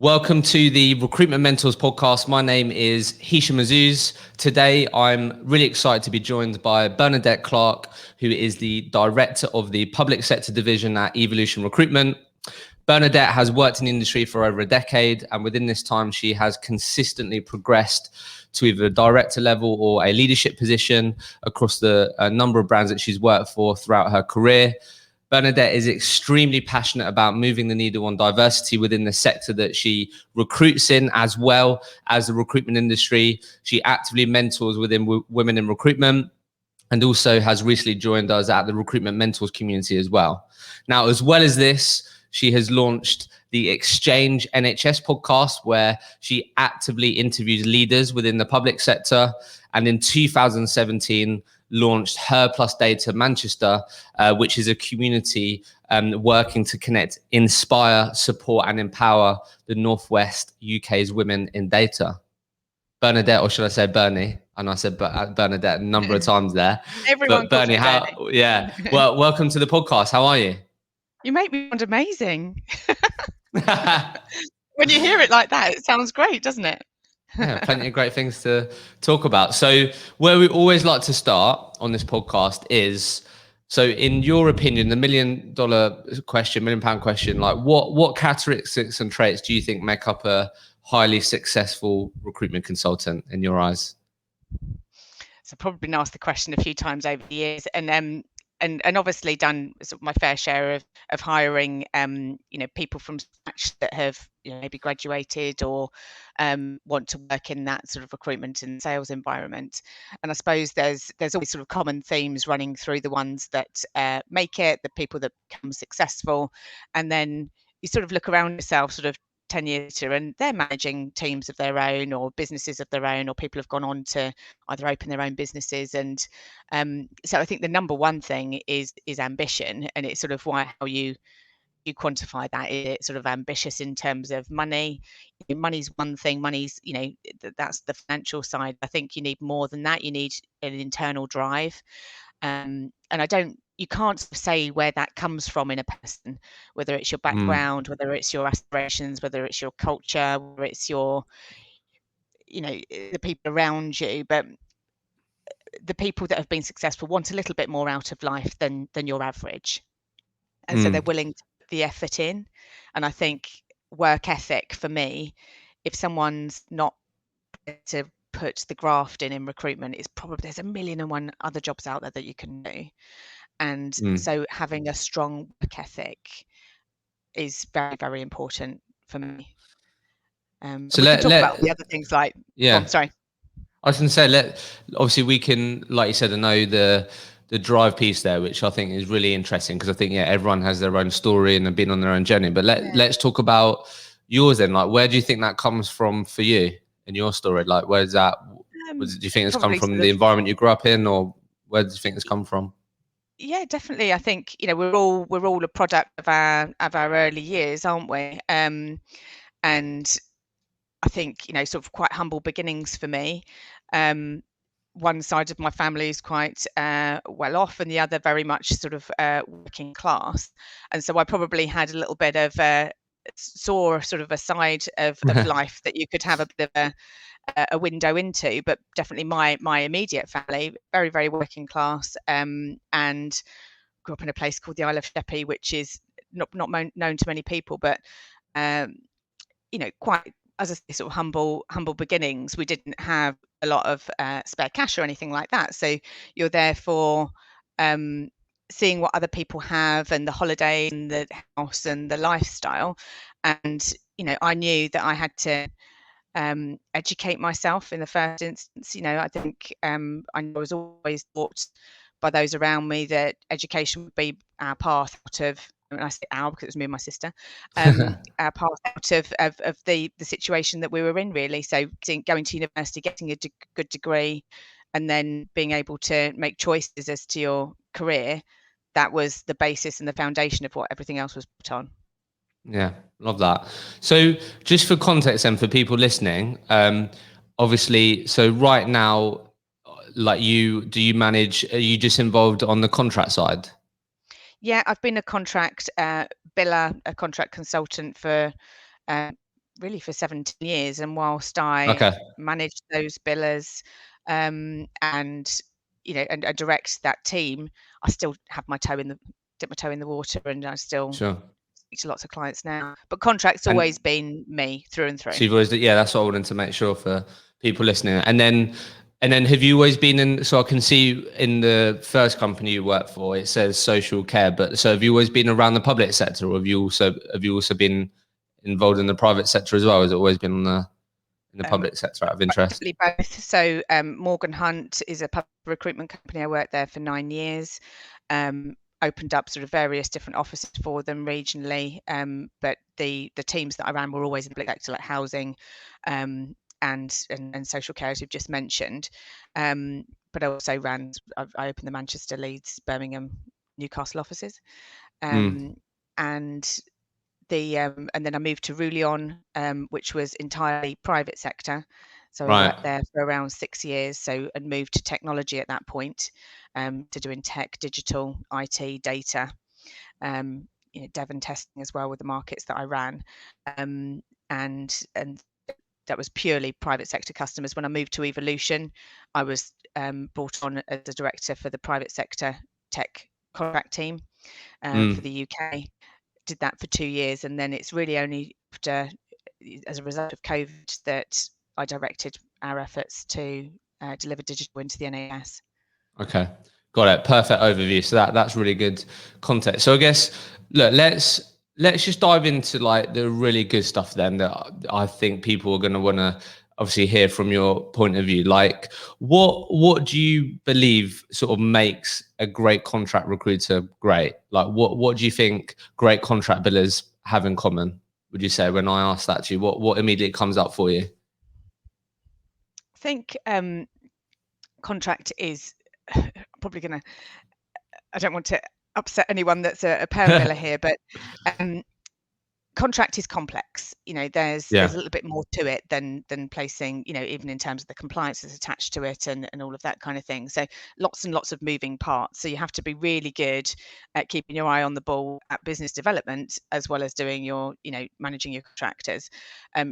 Welcome to the Recruitment Mentors podcast. My name is Hisham Azuz. Today, I'm really excited to be joined by Bernadette Clarke, who is the director of the public sector division at Evolution Recruitment. Bernadette has worked in the industry for over a decade, and within this time, she has consistently progressed to either a director level or a leadership position across the number of brands that she's worked for throughout her career. Bernadette is extremely passionate about moving the needle on diversity within the sector that she recruits in, as well as the recruitment industry. She actively mentors within women in recruitment, and also has recently joined us at the Recruitment Mentors community as well. Now, as well as this, she has launched the Exchange NHS podcast, where she actively interviews leaders within the public sector. And in 2017, launched Her Plus Data Manchester, which is a community working to connect, inspire, support, and empower the Northwest UK's women in data. Bernadette, or should I say Bernie? I know I said Bernadette a number of times there. Everyone but Bernie, yeah. Well, welcome to the podcast. How are you? You make me sound amazing. When you hear it like that, it sounds great, doesn't it? Yeah, plenty of great things to talk about. So where we always like to start on this podcast is, so in your opinion, the £1 million question, £1 million question, like what characteristics and traits do you think make up a highly successful recruitment consultant in your eyes? So I've probably been asked the question a few times over the years, and obviously done sort of my fair share of hiring people from scratch that have maybe graduated or want to work in that sort of recruitment and sales environment. And I suppose there's always sort of common themes running through the ones that make it, the people that become successful, and then you sort of look around yourself sort of 10 years later, and they're managing teams of their own or businesses of their own, or people have gone on to either open their own businesses. And so I think the number one thing is ambition, and it's sort of how you quantify that. Is it sort of ambitious in terms of money? Money's one thing. Money's that's the financial side. I think you need more than that. You need an internal drive, and you can't say where that comes from in a person, whether it's your background, whether it's your aspirations, whether it's your culture, whether it's your the people around you. But the people that have been successful want a little bit more out of life than your average, and so they're willing to put the effort in. And I think work ethic, for me, if someone's not to put the graft in recruitment, it's probably, there's 1,000,001 other jobs out there that you can do. And so having a strong work ethic is very, very important for me. So we can talk about the other things like, I'm sorry. I was going to say, obviously we can, like you said, I know the drive piece there, which I think is really interesting, because I think, everyone has their own story and have been on their own journey. But let's talk about yours then. Like, where do you think that comes from for you in your story? Like, where's that? Do you think it's come from the environment you grew up in, or where do you think it's come from? Yeah, definitely. I think we're all a product of our early years, aren't we? And I think sort of quite humble beginnings for me. One side of my family is quite well off, and the other very much sort of working class. And so I probably had a little bit of saw sort of a side of life that you could have a bit of a window into. But definitely my immediate family, very, very working class, and grew up in a place called the Isle of Sheppey, which is not known to many people, but quite, as I say, sort of humble beginnings. We didn't have a lot of spare cash or anything like that, so you're there for seeing what other people have, and the holiday and the house and the lifestyle. And I knew that I had to educate myself in the first instance. I think I was always taught by those around me that education would be our path out of, and I say our because it was me and my sister, our path out of the situation that we were in, really. So going to university, getting a good degree, and then being able to make choices as to your career, that was the basis and the foundation of what everything else was put on. Yeah, love that. So just for context and for people listening, obviously, so right now, like are you just involved on the contract side? Yeah, I've been a contract biller, a contract consultant for really for 17 years. And whilst I Okay. manage those billers, and and direct that team, I still have dip my toe in the water, and I still Sure. speak to lots of clients now. But contract's And always been me through and through. so you've always, yeah, that's what I wanted to make sure for people listening. And then have you always been in, so I can see in the first company you worked for, it says social care, but so have you always been around the public sector, or have you also been involved in the private sector as well? Has it always been in the public sector out of interest? Definitely both. So Morgan Hunt is a public recruitment company. I worked there for 9 years. Opened up sort of various different offices for them regionally, but the teams that I ran were always in the public sector, like housing, and social care, as you've just mentioned. But I also I opened the Manchester, Leeds, Birmingham, Newcastle offices, Mm, and and then I moved to Rulion, which was entirely private sector. So I right. worked there for around 6 years, and moved to technology at that point, to doing tech, digital, IT, data, dev and testing as well with the markets that I ran. And that was purely private sector customers. When I moved to Evolution, I was brought on as a director for the private sector tech contract team for Mm. the UK. Did that for 2 years, and then it's really only after, as a result of COVID, that I directed our efforts to deliver digital into the NHS. Okay, got it. Perfect overview. So that's really good context. So I guess, look, let's just dive into like the really good stuff then that I think people are going to want to obviously hear from your point of view. Like, what do you believe sort of makes a great contract recruiter great? Like, what do you think great contract billers have in common? Would you say, when I ask that to you, what immediately comes up for you? I think contract is probably going to, I don't want to upset anyone that's a perm biller here, but um, contract is complex. There's Yeah. a little bit more to it than placing, even in terms of the compliance that's attached to it, and all of that kind of thing. So lots and lots of moving parts. So you have to be really good at keeping your eye on the ball at business development, as well as doing managing your contractors.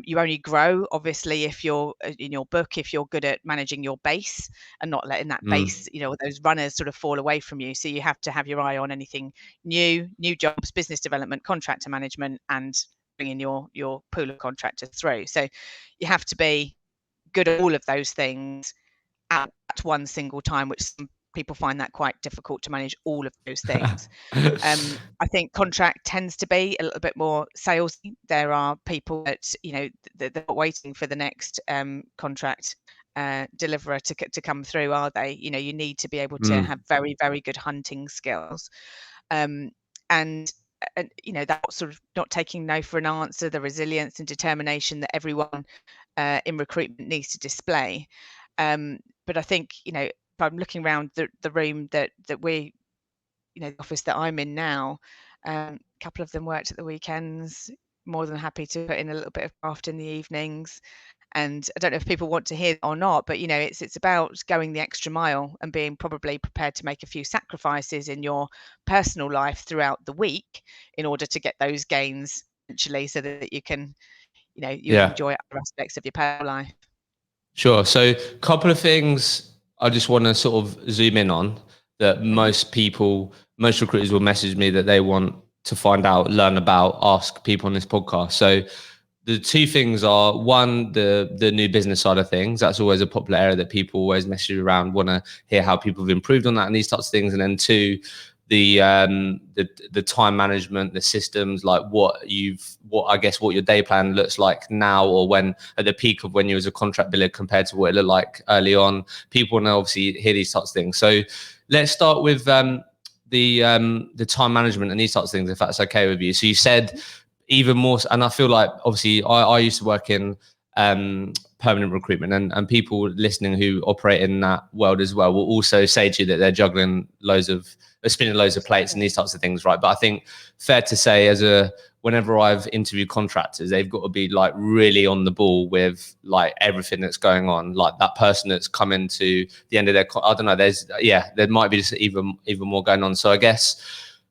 You only grow, obviously, if you're in your book, if you're good at managing your base and not letting that Mm, base, those runners sort of fall away from you. So you have to have your eye on anything new jobs, business development, contractor management, and bringing your pool of contractors through. So you have to be good at all of those things at one single time, which some people find that quite difficult to manage all of those things. I think contract tends to be a little bit more salesy. There are people that they're not waiting for the next contract deliverer to come through, are they? You need to be able to mm, have very, very good hunting skills, and that sort of not taking no for an answer, the resilience and determination that everyone in recruitment needs to display. But I think, if I'm looking around the room that we, the office that I'm in now, a couple of them worked at the weekends, more than happy to put in a little bit of craft in the evenings. And I don't know if people want to hear it or not, but it's about going the extra mile and being probably prepared to make a few sacrifices in your personal life throughout the week in order to get those gains eventually, so that you can you yeah. enjoy other aspects of your personal life. Sure. So, a couple of things I just want to sort of zoom in on that Hmm. most recruiters will message me that they want to find out, learn about, ask people on this podcast. So, the two things are, one, the new business side of things. That's always a popular area that people always message around, want to hear how people have improved on that and these types of things. And then two, the time management, the systems, like what I guess what your day plan looks like now, or when at the peak of when you was a contract biller compared to what it looked like early on. People want to obviously hear these types of things. So let's start with the time management and these types of things, if that's okay with you. So you said even more, and I feel like obviously I used to work in permanent recruitment, and people listening who operate in that world as well will also say to you that they're spinning loads of plates and these types of things, right? But I think fair to say, whenever I've interviewed contractors, they've got to be like really on the ball with like everything that's going on. Like that person that's coming to the end of their, I don't know, there might be just even more going on. So I guess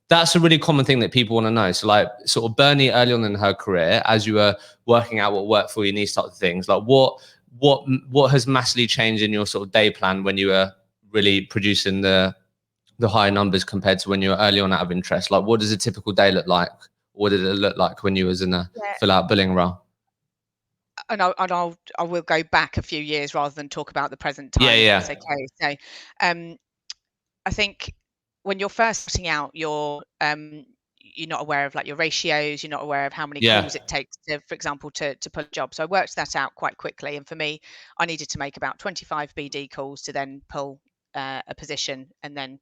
That's a really common thing that people want to know. So like sort of Bernie early on in her career, as you were working out what worked for you and these types of things, like what has massively changed in your sort of day plan when you were really producing the higher numbers compared to when you were early on out of interest? Like what does a typical day look like? What did it look like when you was in a Yeah. full out billing role? And I will go back a few years rather than talk about the present Yeah, time, if yeah, that's okay. So, I think when you're first starting out, you're not aware of like your ratios, you're not aware of how many calls yeah, it takes to, for example, to pull a job. So I worked that out quite quickly. And for me, I needed to make about 25 BD calls to then pull a position, and then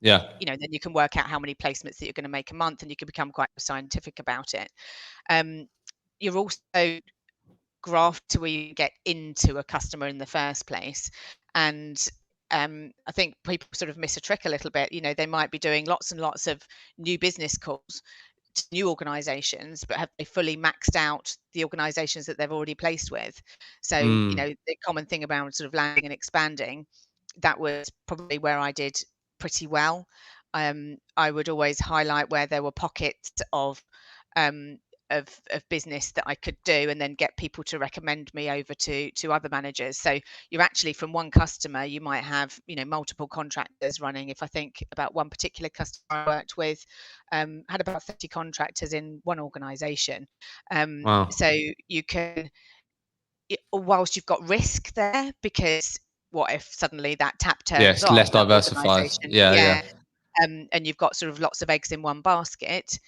yeah, then you can work out how many placements that you're going to make a month, and you can become quite scientific about it. You're also graph to where you get into a customer in the first place. And I think people sort of miss a trick a little bit. They might be doing lots and lots of new business calls to new organizations, but have they fully maxed out the organizations that they've already placed with? So, the common thing about sort of landing and expanding, that was probably where I did pretty well. I would always highlight where there were pockets um, of business that I could do, and then get people to recommend me over to other managers. So you're actually, from one customer, you might have multiple contractors running. If I think about one particular customer I worked with, had about 30 contractors in one organization. wow, So you can, whilst you've got risk there, because what if suddenly that tap turns yes, off, less that diversified. organization? Yeah, Yeah. yeah, And you've got sort of lots of eggs in one basket.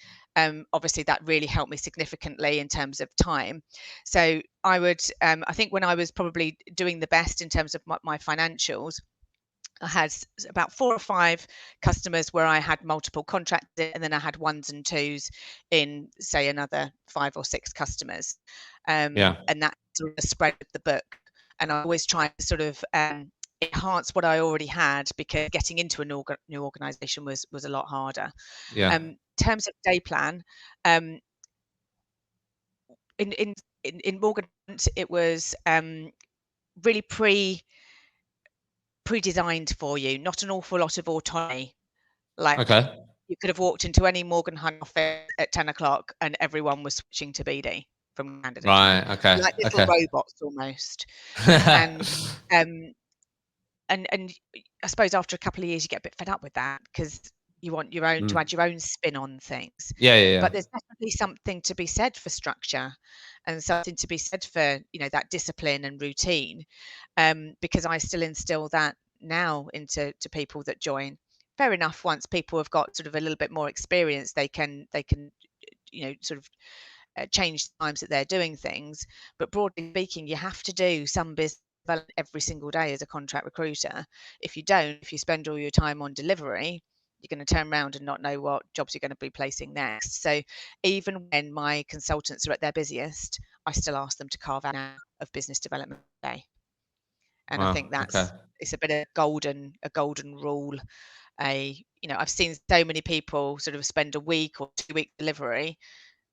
Obviously, that really helped me significantly in terms of time. So I think when I was probably doing the best in terms of my financials, I had about 4 or 5 customers where I had multiple contracts, and then I had ones and twos in, say, another 5 or 6 customers. yeah, And that sort of spread the book. And I always try to sort of enhance what I already had, because getting into a new organization was a lot harder. yeah. In terms of day plan, um, in Morgan, it was really pre-designed for you, not an awful lot of autonomy. Like, Okay. you could have walked into any Morgan Hunt office at 10 o'clock and everyone was switching to BD from candidate time, Right. Okay. like little Okay. robots almost. And um, and I suppose after a couple of years you get a bit fed up with that, because you want your own to Mm. add your own spin on things. Yeah, yeah, yeah. But there's definitely something to be said for structure, and something to be said for that discipline and routine, because I still instill that now into people that join. Fair enough, once people have got sort of a little bit more experience, they can sort of change the times that they're doing things. But broadly speaking, you have to do some business development every single day as a contract recruiter. If you don't, if you spend all your time on delivery, you're going to turn around and not know what jobs you're going to be placing next. So even when my consultants are at their busiest, I still ask them to carve out an hour of business development day. And I think Wow. Okay. it's a bit of a golden rule. I've seen so many people sort of spend a week or 2 week delivery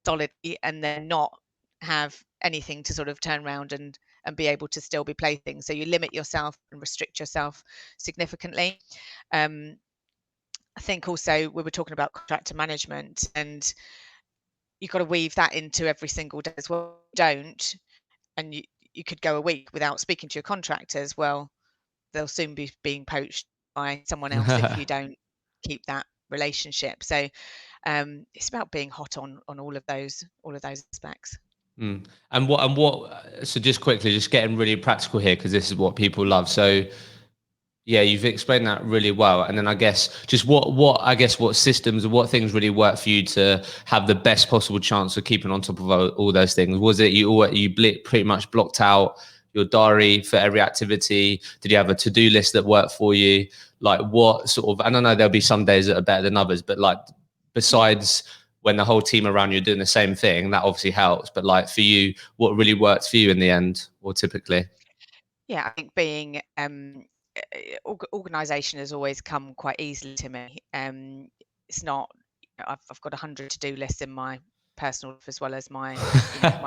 solidly, and then not have anything to sort of turn around and be able to still be placing. So you limit yourself and restrict yourself significantly. Um, I think also we were talking about contractor management, and you've got to weave that into every single day as well. Don't, and you could go a week without speaking to your contractors. Well, they'll soon be being poached by someone else if you don't keep that relationship. So it's about being hot on all of those aspects. Mm. And what? So just quickly, just getting really practical here because this is what people love. So yeah, you've explained that really well. And then I guess just what systems or what things really work for you to have the best possible chance of keeping on top of all those things? Was it pretty much blocked out your diary for every activity? Did you have a to-do list that worked for you? Like what sort of, I don't know, there'll be some days that are better than others, but like besides when the whole team around you are doing the same thing, that obviously helps. But like for you, what really works for you in the end or typically? Yeah, I think being organization has always come quite easily to me. It's not, I've got 100 to-do lists in my personal life as well as my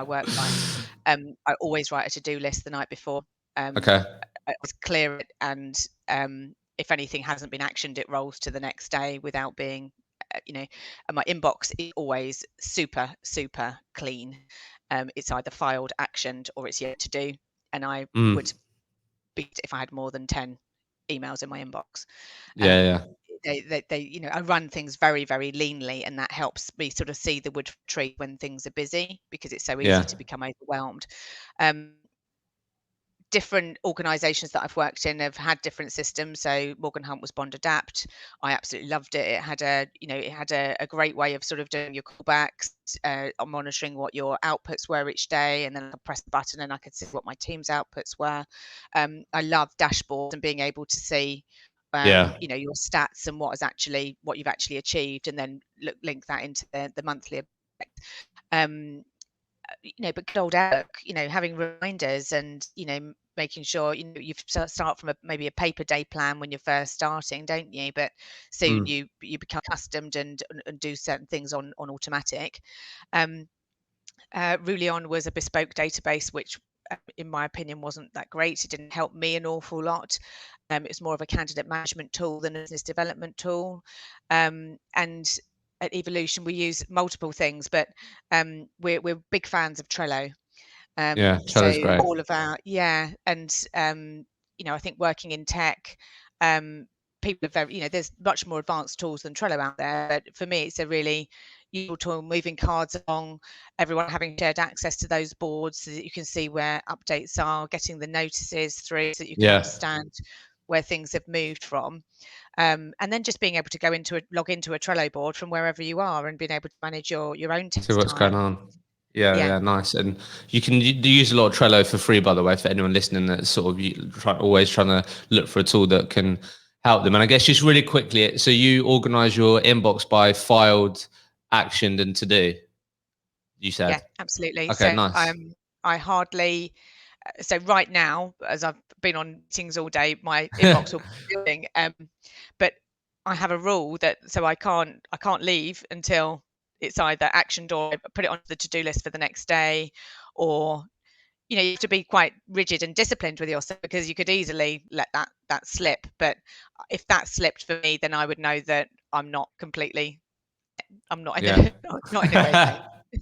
work life. I always write a to-do list the night before. Okay. I always clear it, and if anything hasn't been actioned, it rolls to the next day without being and my inbox is always super clean. It's either filed, actioned, or it's yet to do, and I would be if I had more than 10 emails in my inbox. Yeah. They I run things very leanly, and that helps me sort of see the wood from the tree when things are busy, because it's so easy to become overwhelmed. Different organizations that I've worked in have had different systems. So Morgan Hunt was Bond Adapt. I absolutely loved it. It had a great way of sort of doing your callbacks, monitoring what your outputs were each day, and then I could press the button and I could see what my team's outputs were. I love dashboards and being able to see your stats and what you've actually achieved, and then link that into the monthly object. But good old Outlook, having reminders and, making sure, you start from maybe a paper day plan when you're first starting, don't you? But soon you become accustomed and do certain things on automatic. Rulion was a bespoke database, which in my opinion wasn't that great. It didn't help me an awful lot. It was more of a candidate management tool than a business development tool. And at Evolution, we use multiple things, but we're big fans of Trello. Trello's great. All of our and I think working in tech, people are very, there's much more advanced tools than Trello out there. But for me, it's a really useful tool, moving cards along, everyone having shared access to those boards so that you can see where updates are, getting the notices through so that you can understand where things have moved from. And then just being able to log into a Trello board from wherever you are and being able to manage your own test See what's time. going on. Yeah, nice. And you can use a lot of Trello for free, by the way, for anyone listening that's sort of always trying to look for a tool that can help them. And I guess just really quickly, so you organize your inbox by filed, actioned, and to do, you said? Yeah, absolutely. Okay, So nice. I hardly, so right now, as I've been on meetings all day, my inbox will be building. But I have a rule that so I can't leave until it's either actioned or put it onto the to-do list for the next day, or you have to be quite rigid and disciplined with yourself, because you could easily let that slip. But if that slipped for me, then I would know that I'm not in not in a great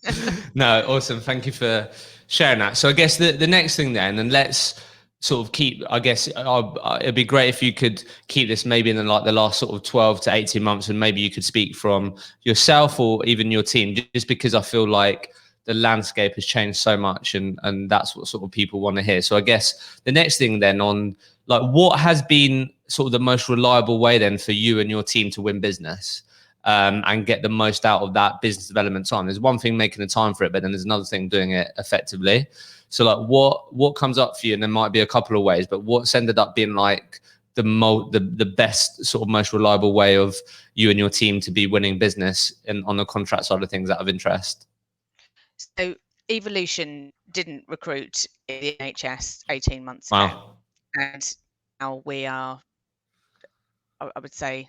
place. No, awesome. Thank you for sharing that. So I guess the next thing then, and let's sort of keep, I guess it'd be great if you could keep this maybe in the last sort of 12 to 18 months, and maybe you could speak from yourself or even your team, just because I feel like the landscape has changed so much, and that's what sort of people want to hear. So I guess the next thing then on, like, what has been sort of the most reliable way then for you and your team to win business? And get the most out of that business development time. There's one thing making the time for it, but then there's another thing doing it effectively. So like what comes up for you? And there might be a couple of ways, but what's ended up being like the best sort of most reliable way of you and your team to be winning business on the contract side of things out of interest? So Evolution didn't recruit in the NHS 18 months ago. Wow. And now we are, I would say,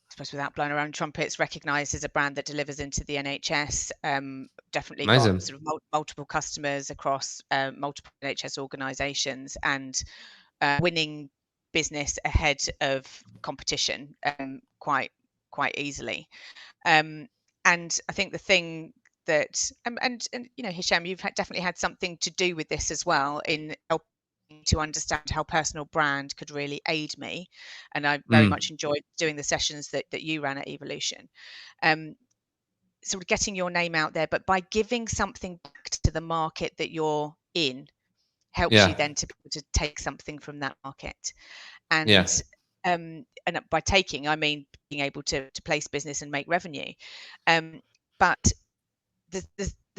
I suppose without blowing around trumpets, recognised as a brand that delivers into the NHS. Definitely Amazing. got sort of multiple customers across multiple NHS organisations, and winning business ahead of competition quite easily. And I think the thing that and Hisham, you've definitely had something to do with this as well, in helping to understand how personal brand could really aid me, and I very much enjoyed doing the sessions that you ran at Evolution. Sort of getting your name out there, but by giving something back to the market that you're in, helps you then to be able to take something from that market. And by taking, I mean being able to place business and make revenue. But the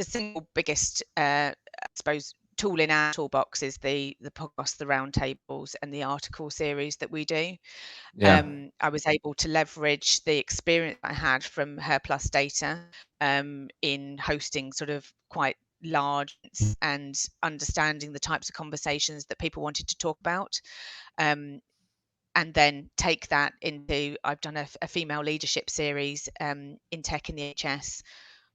single biggest, I suppose, tool in our toolbox is the podcast, the roundtables, and the article series that we do. I was able to leverage the experience I had from Her Plus Data in hosting sort of quite large and understanding the types of conversations that people wanted to talk about. And then take that into, I've done a female leadership series in tech in the NHS.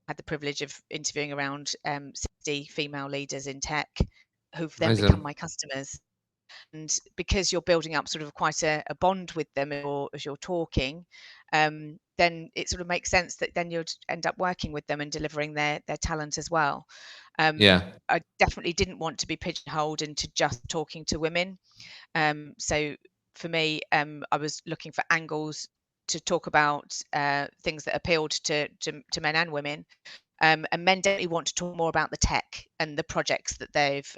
Had the privilege of interviewing around 60 female leaders in tech who've then become my customers. And because you're building up sort of quite a bond with them as you're talking, then it sort of makes sense that then you'd end up working with them and delivering their talent as well. I definitely didn't want to be pigeonholed into just talking to women. So for me, I was looking for angles to talk about things that appealed to men and women. And men definitely want to talk more about the tech and the projects that they've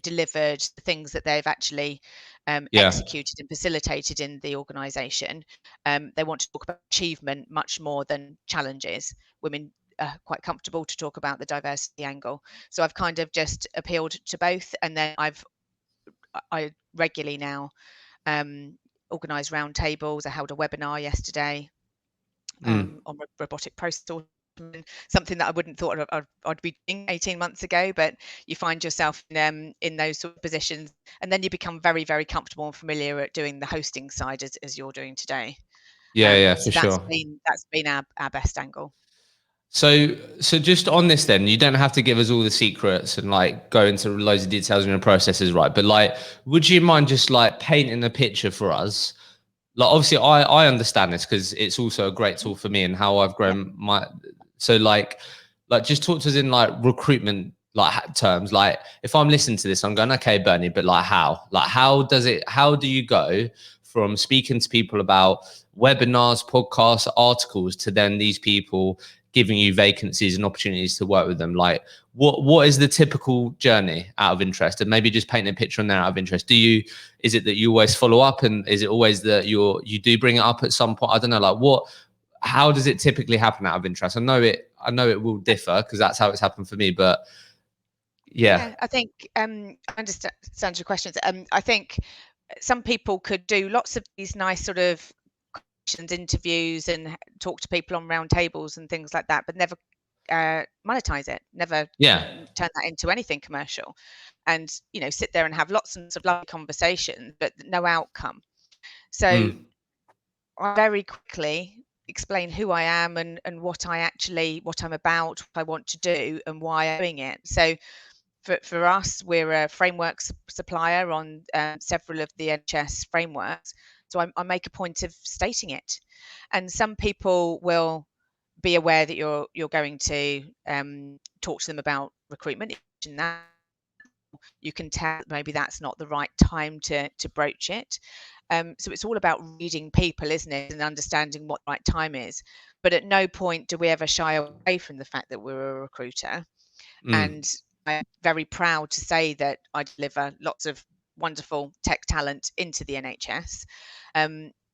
delivered, the things that they've actually executed and facilitated in the organization. They want to talk about achievement much more than challenges. Women are quite comfortable to talk about the diversity angle. So I've kind of just appealed to both, and then I regularly now organise roundtables. I held a webinar yesterday on robotic process automation, something that I wouldn't thought I'd be doing 18 months ago, but you find yourself in those sort of positions, and then you become very, very comfortable and familiar at doing the hosting side as you're doing today. For that's sure. been our best angle. So just on this then, you don't have to give us all the secrets and like go into loads of details in your processes, right? But like, would you mind just like painting a picture for us? Like, obviously I understand this because it's also a great tool for me and how I've grown so like just talk to us in like recruitment, like terms. Like if I'm listening to this, I'm going, okay, Bernie, but like how do you go from speaking to people about webinars, podcasts, articles to then these people giving you vacancies and opportunities to work with them? Like what is the typical journey out of interest? And maybe just paint a picture on there out of interest. Is it that you always follow up, and is it always that you do bring it up at some point? I don't know, like how does it typically happen out of interest? I know it will differ because that's how it's happened for me, but yeah, I think I understand your questions. I think some people could do lots of these nice sort of interviews and talk to people on round tables and things like that, but never monetize it, never turn that into anything commercial, and sit there and have lots and lots of lovely conversations but no outcome. So I very quickly explain who I am and what I'm about, what I want to do and why I'm doing it. So for us, we're a framework supplier on several of the NHS frameworks. So I make a point of stating it, and some people will be aware that you're going to talk to them about recruitment. You can tell maybe that's not the right time to broach it. So it's all about reading people, isn't it, and understanding what the right time is. But at no point do we ever shy away from the fact that we're a recruiter. And I'm very proud to say that I deliver lots of wonderful tech talent into the NHS.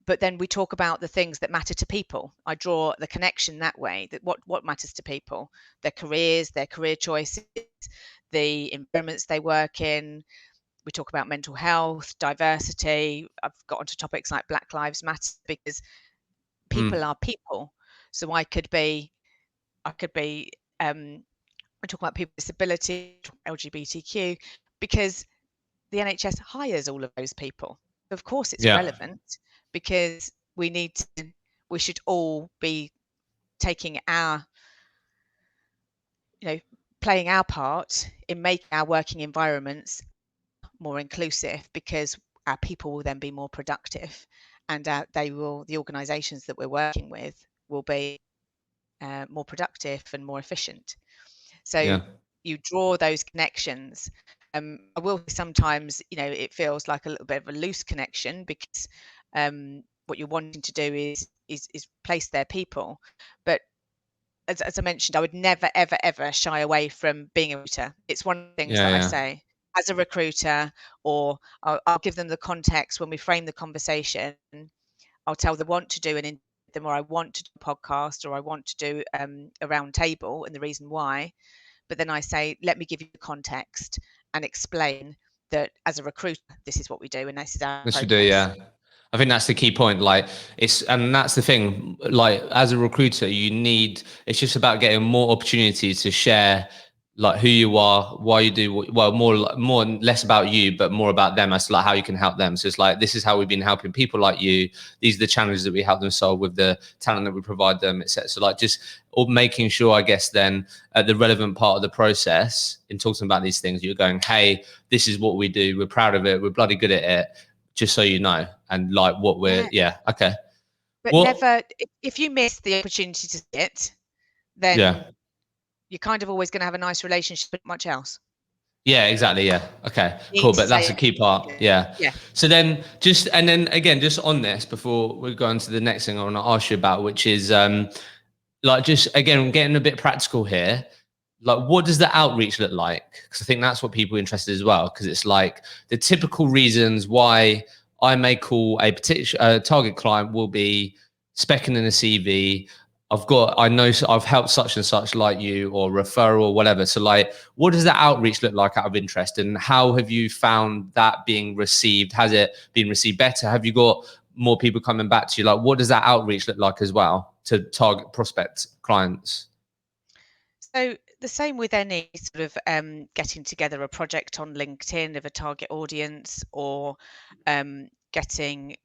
But then we talk about the things that matter to people. I draw the connection that way, that what matters to people, their careers, their career choices, the environments they work in. We talk about mental health, diversity. I've got onto topics like Black Lives Matter because people are people. So I could be we talk about people with disability, LGBTQ, because the NHS hires all of those people. Of course, it's relevant because we should all be taking playing our part in making our working environments more inclusive, because our people will then be more productive, and the organisations that we're working with will be more productive and more efficient. So you draw those connections. I will sometimes, it feels like a little bit of a loose connection because what you're wanting to do is place their people. But as I mentioned, I would never, ever, ever shy away from being a recruiter. It's one of the things that I say as a recruiter, or I'll give them the context when we frame the conversation. I'll tell them what to do and in them, or I want to do a podcast, or I want to do a round table, and the reason why. But then I say, let me give you the context and explain that as a recruiter, this is what we do, and this is our focus. We do, I think that's the key point. Like and that's the thing. Like as a recruiter, it's just about getting more opportunities to share like who you are, why you do well, more less about you, but more about them as to like how you can help them. So it's like, this is how we've been helping people like you. These are the challenges that we help them solve with the talent that we provide them, etc. So like just making sure, I guess, then at the relevant part of the process in talking about these things, you're going, hey, this is what we do. We're proud of it. We're bloody good at it. Just so you know, and like what we're, okay. But What? never, if you miss the opportunity to see it, then you're kind of always going to have a nice relationship with much else. Yeah, exactly. Yeah. Okay, You cool. need to But that's say a key part. Yeah. Yeah. So then and then again, just on this, before we go on to the next thing I want to ask you about, which is like just again, getting a bit practical here. Like, what does the outreach look like? Because I think that's what people are interested as well. Because it's like the typical reasons why I may call a particular target client will be specking in a CV. I know I've helped such and such like you, or referral or whatever. So like, what does the outreach look like out of interest, and how have you found that being received? Has it been received better? Have you got more people coming back to you? Like, what does that outreach look like as well to target prospect clients? So the same with any sort of getting together a project on LinkedIn of a target audience, or getting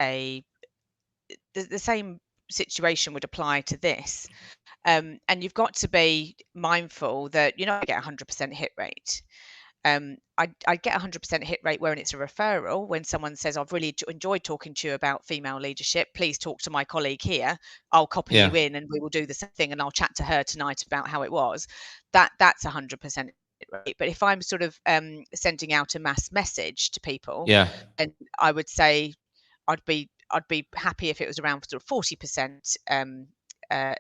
a the same situation would apply to this. And you've got to be mindful that you're not going to get 100% hit rate. I get 100% hit rate when it's a referral. When someone says, I've really enjoyed talking to you about female leadership, please talk to my colleague here. I'll copy you in and we will do the same thing, and I'll chat to her tonight about how it was. That's 100% hit rate. But if I'm sort of sending out a mass message to people, then I would say I'd be happy if it was around sort of 40%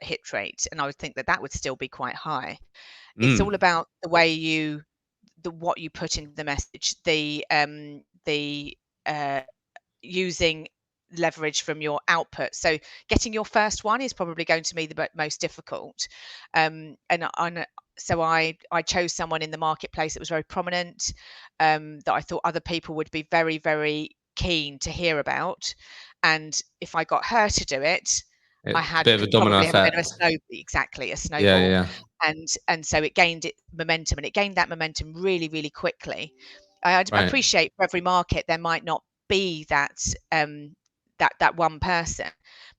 hit rate, and I would think that would still be quite high. It's all about the way what you put into the message, using leverage from your output. So getting your first one is probably going to be the most difficult. So I chose someone in the marketplace that was very prominent, that I thought other people would be very, very keen to hear about. And if I got her to do it, I had bit of a domino effect. A snowball. And so it gained momentum, and it gained that momentum really, really quickly. I appreciate for every market there might not be that that one person,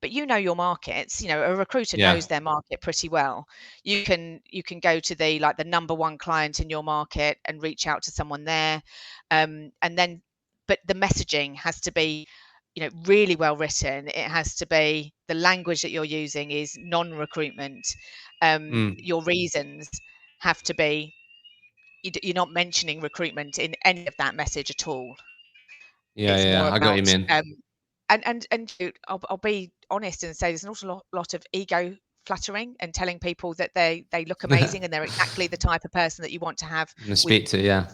but you know your markets. A recruiter knows their market pretty well. You can go to the number one client in your market and reach out to someone there, and then, but the messaging has to be really well written. It has to be, the language that you're using is non-recruitment. Your reasons have to be, you're not mentioning recruitment in any of that message at all. It's more about, I got you, man. And I'll be honest and say there's an awful lot of ego flattering and telling people that they look amazing and they're exactly the type of person that you want to have speak to.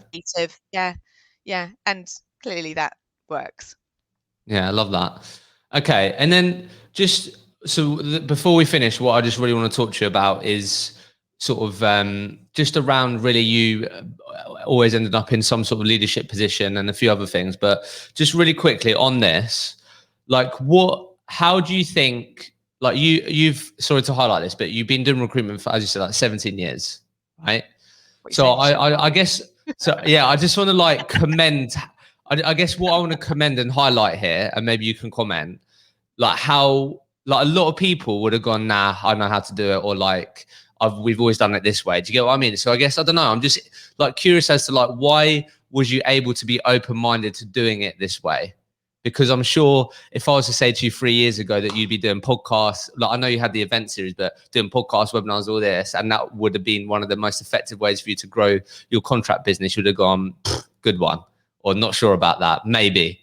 And clearly that works. I love that. Okay, and then just before we finish, what I just really want to talk to you about is sort of just around, really, you always ended up in some sort of leadership position and a few other things, but just really quickly on this, like how do you think, like you've, sorry to highlight this, but you've been doing recruitment for, as you said, like 17 years, right? So I guess, I just want to like commend, I guess what I want to commend and highlight here, and maybe you can comment, like how, like a lot of people would have gone, nah, I know how to do it, or like, we've always done it this way. Do you get what I mean? So I guess, I don't know, I'm just like curious as to like, why was you able to be open-minded to doing it this way? Because I'm sure if I was to say to you 3 years ago that you'd be doing podcasts, like I know you had the event series, but doing podcasts, webinars, all this, and that would have been one of the most effective ways for you to grow your contract business, you'd have gone, good one, or not sure about that, maybe.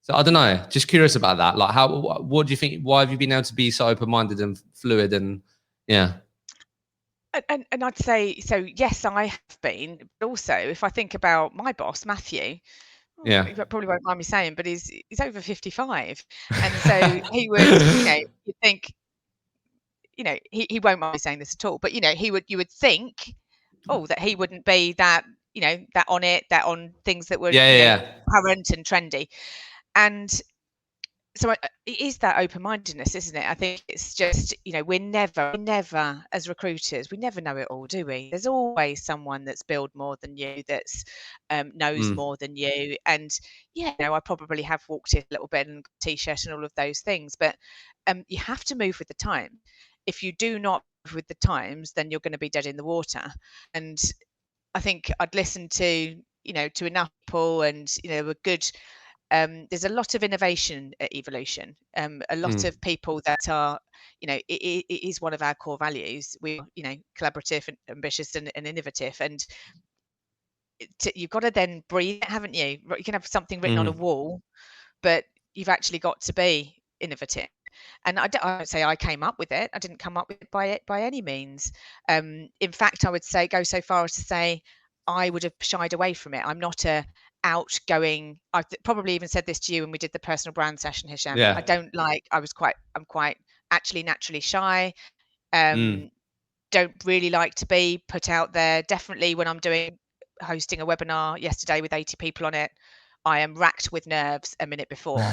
So I don't know, just curious about that. Like what do you think, why have you been able to be so open-minded and fluid? And And I'd say, so yes, I have been, but also if I think about my boss, Matthew, you probably won't mind me saying, but he's over 55. And so he would, you think, he won't mind me saying this at all, but you would think, that he wouldn't be that, that on things that were current and trendy. And so it is that open-mindedness, isn't it? I think it's just, we're never as recruiters, we never know it all, do we? There's always someone that's billed more than you, that's knows more than you. And I probably have walked in a little bit and t-shirt and all of those things, but you have to move with the time. If you do not move with the times, then you're going to be dead in the water. And I think I'd listened to enough people, and a good there's a lot of innovation at Evolution. A lot of people that are, it is one of our core values. We are, collaborative and ambitious and innovative. And you've got to then breathe it, haven't you? You can have something written on a wall, but you've actually got to be innovative. And I don't say I came up with it. I didn't come up with it by any means. In fact, I would go so far as to say I would have shied away from it. I'm not a outgoing. I probably even said this to you when we did the personal brand session, Hisham. Yeah. I'm quite actually naturally shy. Don't really like to be put out there. Definitely when I'm hosting a webinar yesterday with 80 people on it, I am racked with nerves a minute before.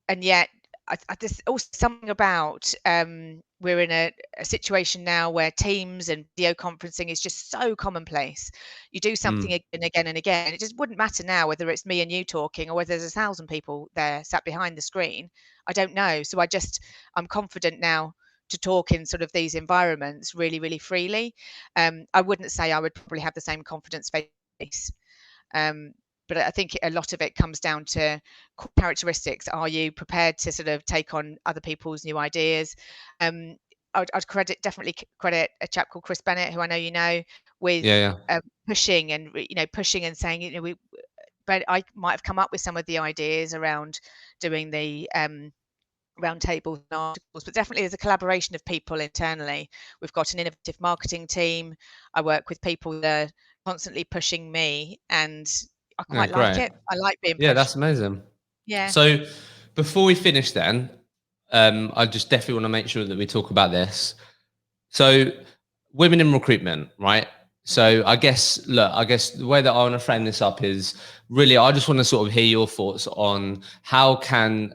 And yet there's also something about we're in a situation now where Teams and video conferencing is just so commonplace. You do something again and again. It just wouldn't matter now whether it's me and you talking or whether there's 1,000 people there sat behind the screen. I don't know. So I'm confident now to talk in sort of these environments really, really freely. I wouldn't say I would probably have the same confidence face. But I think a lot of it comes down to characteristics. Are you prepared to sort of take on other people's new ideas? I'd definitely credit a chap called Chris Bennett, who I know you know, with pushing and saying, but I might have come up with some of the ideas around doing the round tables and articles, but definitely there's a collaboration of people internally. We've got an innovative marketing team. I work with people that are constantly pushing me, and I quite like it. I like being pushed. Yeah, that's amazing. Yeah. So before we finish then, I just definitely want to make sure that we talk about this. So women in recruitment, right? So I guess the way that I want to frame this up is really, I just want to sort of hear your thoughts on how can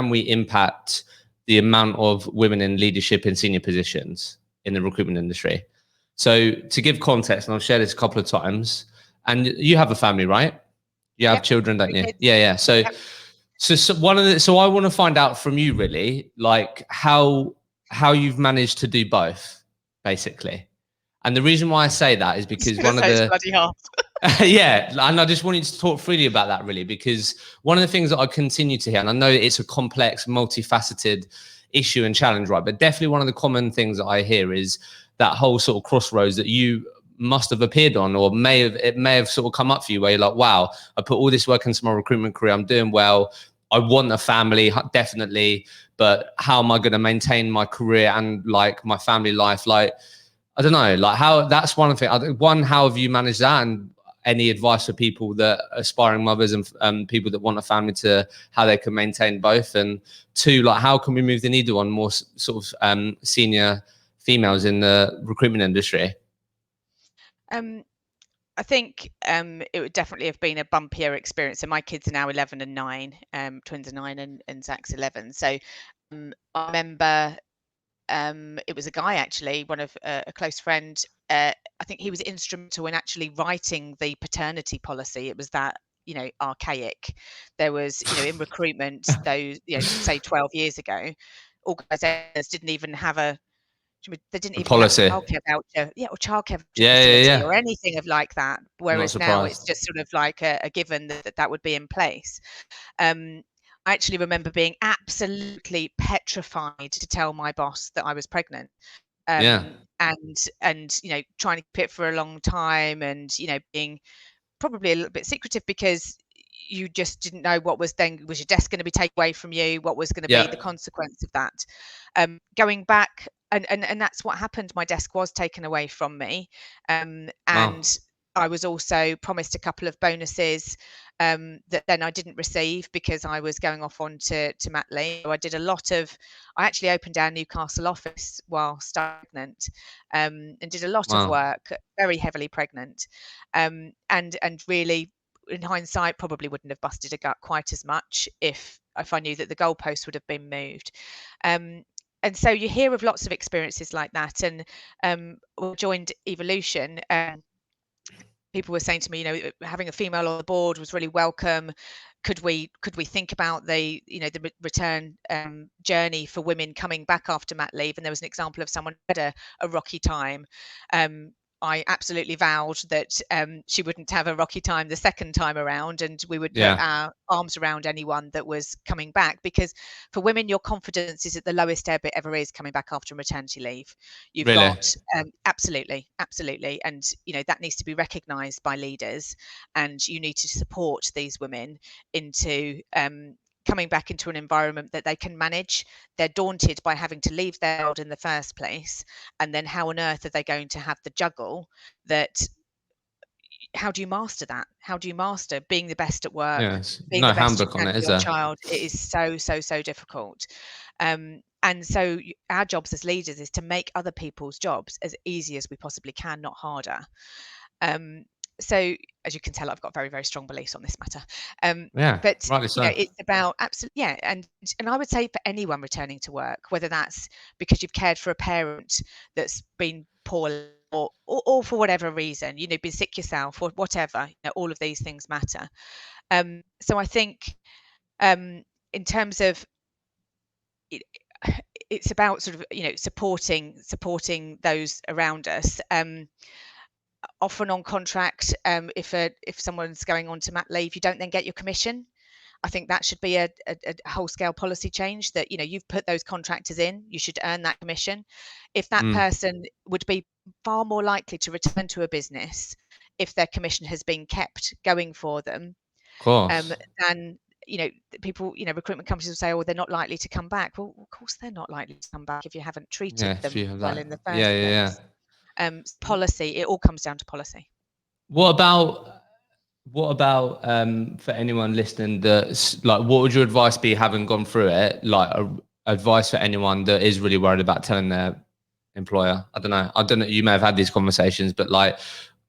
we impact the amount of women in leadership in senior positions in the recruitment industry. So to give context, and I've shared this a couple of times, and you have a family, right? You have children, don't you? Yeah. So I want to find out from you really, like how you've managed to do both, basically. And the reason why I say that is because one of the bloody hard. yeah, and I just wanted to talk freely about that really, because one of the things that I continue to hear, and I know it's a complex, multifaceted issue and challenge, right? But definitely one of the common things that I hear is that whole sort of crossroads that you must have appeared on, or it may have sort of come up for you where you're like, wow, I put all this work into my recruitment career, I'm doing well, I want a family, definitely, but how am I going to maintain my career and like my family life? Like, I don't know, like how, that's one thing. One, how have you managed that? And any advice for people that aspiring mothers and people that want a family, to how they can maintain both? And two, like how can we move the needle on more sort of senior females in the recruitment industry? I think it would definitely have been a bumpier experience. So my kids are now 11 and 9, twins are 9 and Zach's 11. So I remember it was a guy, actually, one of a close friend. I think he was instrumental in actually writing the paternity policy. It was that, archaic. There was, in recruitment, those, say 12 years ago, organizations didn't even have they didn't even policy. have a childcare voucher, or childcare facility or anything of like that. Whereas now it's just sort of like a given that would be in place. I actually remember being absolutely petrified to tell my boss that I was pregnant. And trying to keep it for a long time, and being probably a little bit secretive, because you just didn't know was your desk going to be taken away from you, what was going to be the consequence of that. Going back, and that's what happened. My desk was taken away from me, and I was also promised a couple of bonuses that then I didn't receive because I was going off on to mat leave. So I actually opened our Newcastle office while pregnant, and did a lot of work, very heavily pregnant, and really in hindsight, probably wouldn't have busted a gut quite as much if I knew that the goalpost would have been moved. And so you hear of lots of experiences like that. And when I joined Evolution, people were saying to me, having a female on the board was really welcome. Could we think about the return journey for women coming back after mat leave? And there was an example of someone who had a rocky time. I absolutely vowed that she wouldn't have a rocky time the second time around, and we would put our arms around anyone that was coming back, because for women, your confidence is at the lowest ebb it ever is coming back after maternity leave. You've got absolutely, and that needs to be recognised by leaders, and you need to support these women into coming back into an environment that they can manage. They're daunted by having to leave their world in the first place, and then how on earth are they going to have the juggle that? How do you master that? How do you master being the best at work, being no the best you handbook can on it, for is your there? child? It is so difficult. And so our jobs as leaders is to make other people's jobs as easy as we possibly can, not harder. So as you can tell, I've got very, very strong beliefs on this matter. But rightly so. it's about absolutely, and I would say for anyone returning to work, whether that's because you've cared for a parent that's been poorly, or for whatever reason, been sick yourself or whatever, all of these things matter. So I think in terms of it's about sort of supporting those around us. Often on contract, if someone's going on to mat leave, you don't then get your commission. I think that should be a whole scale policy change, that you've put those contractors in, you should earn that commission. If that person would be far more likely to return to a business if their commission has been kept going for them, of course. than people, recruitment companies will say, oh, they're not likely to come back. Well, of course they're not likely to come back if you haven't treated them well in the first place. Policy, it all comes down to policy. What about for anyone listening that's like, what would your advice be, having gone through it, like advice for anyone that is really worried about telling their employer? I don't know, you may have had these conversations, but like,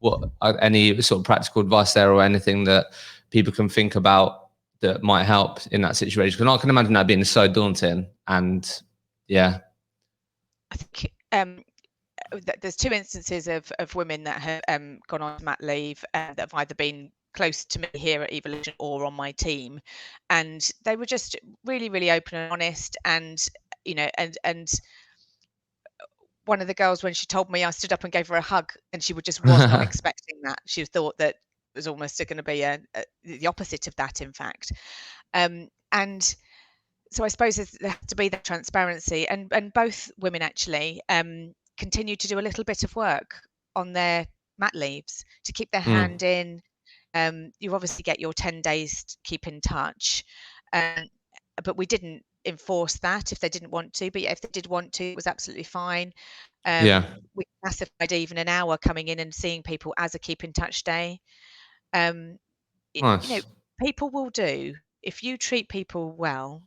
what any sort of practical advice there, or anything that people can think about that might help in that situation? Because I can imagine that being so daunting. And I think there's two instances of women that have gone on mat leave that have either been close to me here at Evolution or on my team, and they were just really, really open and honest. And and one of the girls, when she told me, I stood up and gave her a hug, and she just was not expecting that. She thought that it was almost going to be the opposite of that, in fact. And so I suppose there has to be that transparency, and both women actually continue to do a little bit of work on their mat leaves to keep their hand in. You obviously get your 10 days to keep in touch, but we didn't enforce that if they didn't want to. But if they did want to, it was absolutely fine. We classified even an hour coming in and seeing people as a keep in touch day. nice. People will do, if you treat people well,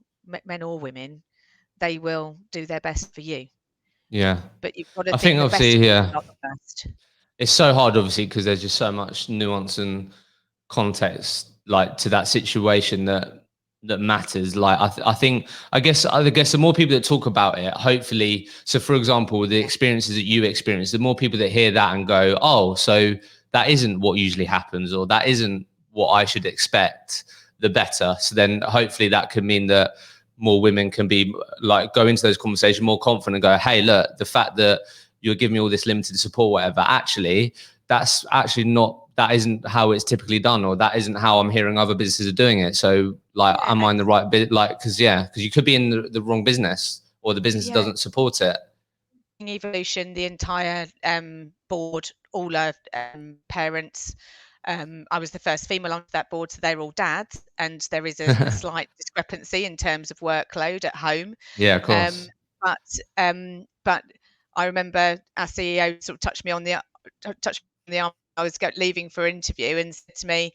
men or women, they will do their best for you. But you've got to think the best of them, not the best. It's so hard, obviously, because there's just so much nuance and context, like, to that situation that matters. Like, I guess the more people that talk about it, hopefully. So, for example, the experiences that you experience, the more people that hear that and go, oh, so that isn't what usually happens, or that isn't what I should expect, the better. So then hopefully that could mean that more women can be like, go into those conversations more confident and go, hey, look, the fact that you're giving me all this limited support, whatever, that's actually not, that isn't how it's typically done, or that isn't how I'm hearing other businesses are doing it. So like, am I in the right bit? Like, because you could be in the wrong business, or the business doesn't support it. Evolution, the entire board, all are parents. I was the first female on that board, so they're all dads, and there is a slight discrepancy in terms of workload at home. Yeah, of course. But I remember our CEO sort of touched me on the arm. I was leaving for interview, and said to me,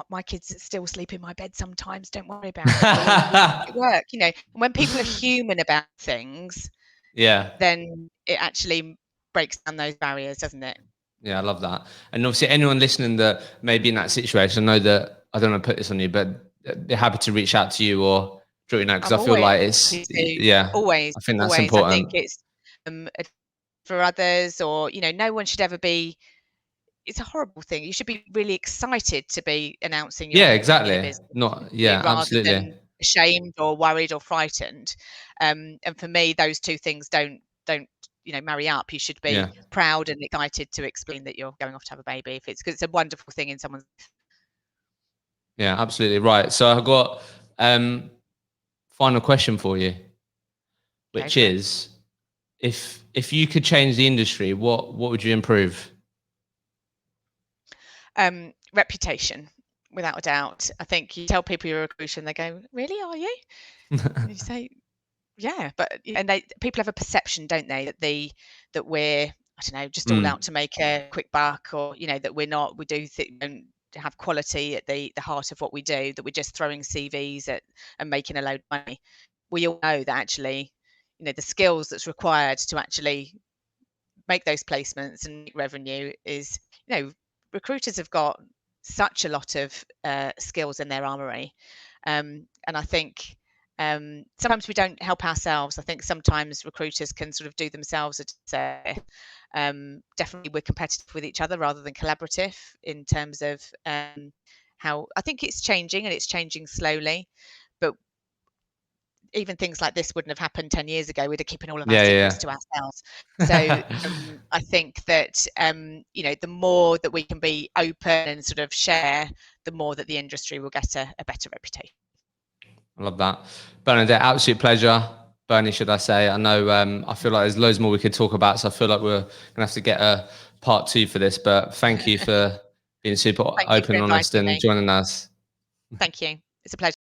my kids still sleep in my bed sometimes. Don't worry about it. It work. When people are human about things, then it actually breaks down those barriers, doesn't it? Yeah, I love that. And obviously, anyone listening that may be in that situation, I know that I don't want to put this on you, but they're happy to reach out to you or drop you a note, because I'm I feel always like happy to, yeah, always, I think that's always. I think important. it's for others, or no one should ever be. It's a horrible thing. You should be really excited to be announcing you're Yeah, leaving a exactly. business, Not, yeah, rather absolutely. than ashamed or worried or frightened. And for me, those two things don't marry up. You should be Yeah, proud and excited to explain that you're going off to have a baby, if it's because it's a wonderful thing in someone's. yeah, absolutely right. So I've got final question for you, Go which for it. is, if you could change the industry, what would you improve? Reputation, without a doubt. I think you tell people you're a recruiter and they go, "Really, are you?" And you say, "Yeah," but people have a perception, don't they, that we're, I don't know, just all out Mm, to make a quick buck, or that we're not. We don't have quality at the heart of what we do. That we're just throwing CVs at and making a load of money. We all know that actually, the skills that's required to actually make those placements and make revenue is, recruiters have got such a lot of skills in their armory. And I think sometimes we don't help ourselves. I think sometimes recruiters can sort of do themselves a disservice. Definitely we're competitive with each other rather than collaborative, in terms of how I think it's changing, and it's changing slowly. But even things like this wouldn't have happened 10 years ago. We'd have keeping all of our yeah, secrets yeah, to ourselves. So I think that, the more that we can be open and sort of share, the more that the industry will get a better reputation. I love that. Bernadette, absolute pleasure. Bernie, should I say? I know, I feel like there's loads more we could talk about, so I feel like we're going to have to get a part 2 for this, but thank you for being super Thank you for open, honest, inviting and me. joining us. Thank you. It's a pleasure.